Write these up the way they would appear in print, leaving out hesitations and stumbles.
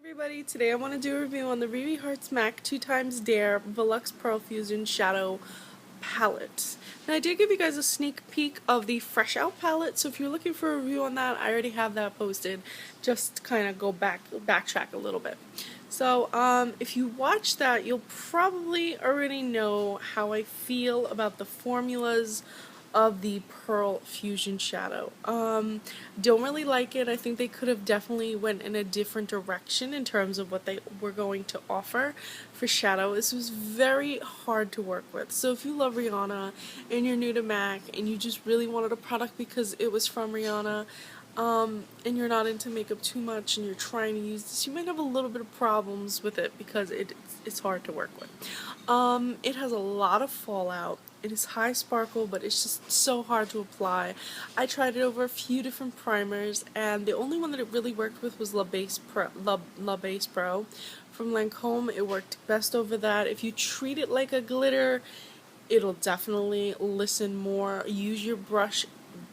Everybody, today I want to do a review on the Riri Hearts MAC 2x Dare Velux Pearlfusion Shadow Palette. Now I did give you guys a sneak peek of the Fresh Out palette, so if you're looking for a review on that, I already have that posted. Just kind of backtrack a little bit. So if you watch that, you'll probably already know how I feel about the formulas of the Pearl Fusion Shadow. Don't really like it. I think they could have definitely went in a different direction in terms of what they were going to offer for Shadow. This was very hard to work with. So if you love Rihanna and you're new to MAC and you just really wanted a product because it was from Rihanna, and you're not into makeup too much and you're trying to use this, you might have a little bit of problems with it because it's hard to work with. It has a lot of fallout. It is high sparkle, but it's just so hard to apply. I tried it over a few different primers, and the only one that it really worked with was La Base Pro from Lancome. It worked best over that. If you treat it like a glitter, it'll definitely listen more. Use your brush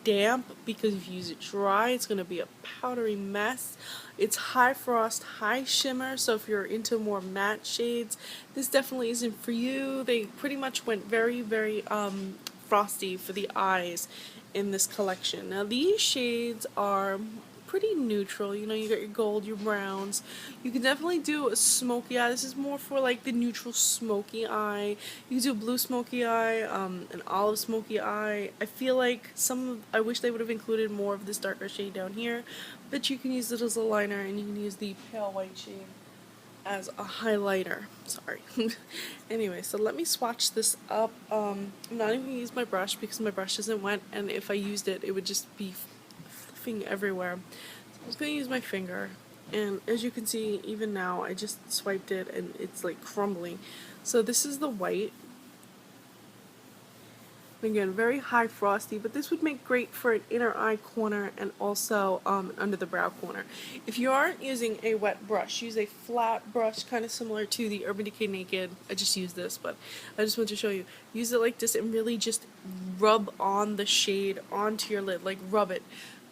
damp, because if you use it dry, it's going to be a powdery mess. It's high frost, high shimmer, so if you're into more matte shades, this definitely isn't for you. They pretty much went very frosty for the eyes in this collection. Now these shades are pretty neutral. You know, you got your gold, your browns. You can definitely do a smoky eye. This is more for like the neutral smoky eye. You can do a blue smoky eye, an olive smoky eye. I feel like I wish they would have included more of this darker shade down here, but you can use it as a liner, and you can use the pale white shade as a highlighter. Sorry. Anyway, so let me swatch this up. I'm not even going to use my brush because my brush isn't wet, and if I used it, it would just be fluffing everywhere. So I'm just going to use my finger, and as you can see, even now, I just swiped it and it's like crumbling. So this is the white. Again, very high frosty, but this would make great for an inner eye corner and also under the brow corner. If you aren't using a wet brush, use a flat brush, kind of similar to the Urban Decay Naked. I just used this, but I just want to show you. Use it like this and really just rub on the shade onto your lid, like rub it.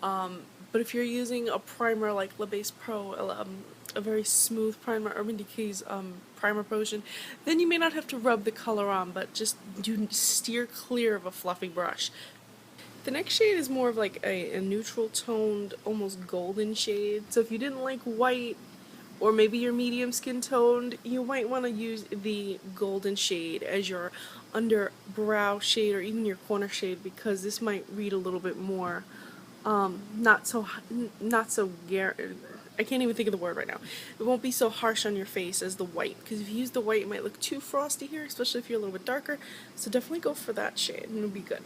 But if you're using a primer like La Base Pro, a very smooth primer, Urban Decay's primer potion, then you may not have to rub the color on, but just steer clear of a fluffy brush. The next shade is more of like a neutral toned, almost golden shade. So if you didn't like white, or maybe you're medium skin toned, you might want to use the golden shade as your under brow shade or even your corner shade, because this might read a little bit more not so I can't even think of the word right now. It won't be so harsh on your face as the white, because if you use the white, it might look too frosty here, especially if you're a little bit darker. So definitely go for that shade, and it'll be good.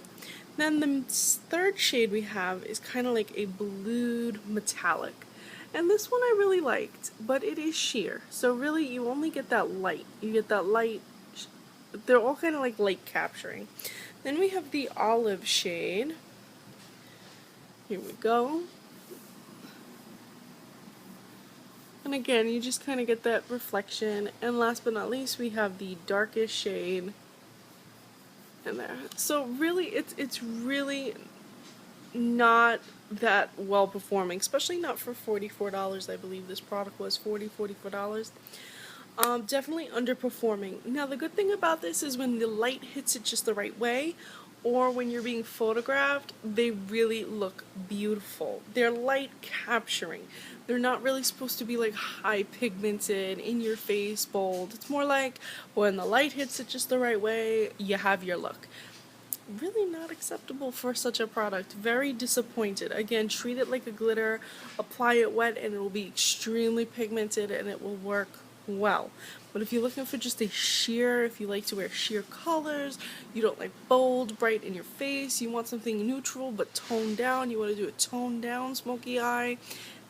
Then the third shade we have is kind of like a blued metallic, and this one I really liked, but it is sheer. So really, you only get that light. You get that light. They're all kind of like light capturing. Then we have the olive shade. Here we go. And again, you just kind of get that reflection. And last but not least, we have the darkest shade in there. So really, it's really not that well performing, especially not for $44. I believe this product was $44. Definitely underperforming. Now the good thing about this is when the light hits it just the right way, or when you're being photographed, they really look beautiful. They're light capturing. They're not really supposed to be like high pigmented, in your face, bold. It's more like when the light hits it just the right way, you have your look. Really not acceptable for such a product. Very disappointed. Again, treat it like a glitter, apply it wet, and it will be extremely pigmented and it will work well. But if you're looking for just a sheer, if you like to wear sheer colors, you don't like bold, bright in your face, you want something neutral but toned down, you want to do a toned down smoky eye,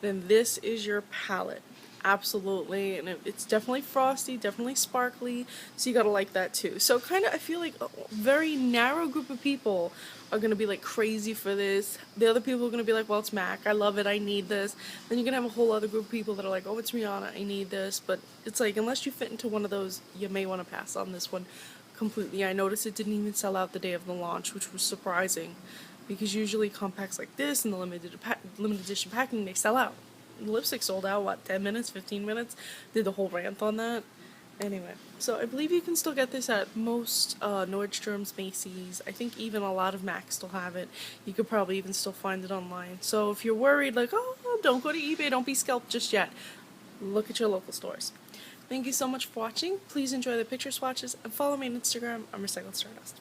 then this is your palette. Absolutely. And it's definitely frosty, definitely sparkly, so you gotta like that too. So kind of, I feel like a very narrow group of people are gonna be like crazy for this. The other people are gonna be like, well, it's MAC, I love it, I need this. Then you're gonna have a whole other group of people that are like, oh, it's Rihanna, I need this. But it's like, unless you fit into one of those, you may want to pass on this one completely. I noticed it didn't even sell out the day of the launch, which was surprising, because usually compacts like this and the limited edition packing, they sell out. lipstick sold out, what, 10 minutes, 15 minutes? Did the whole rant on that. Anyway, so I believe you can still get this at most Nordstrom's, Macy's. I think even a lot of MAC still have it. You could probably even still find it online. So if you're worried, like, oh, don't go to eBay, don't be scalped just yet, look at your local stores. Thank you so much for watching. Please enjoy the picture swatches and follow me on Instagram. I'm Recycled Stardust.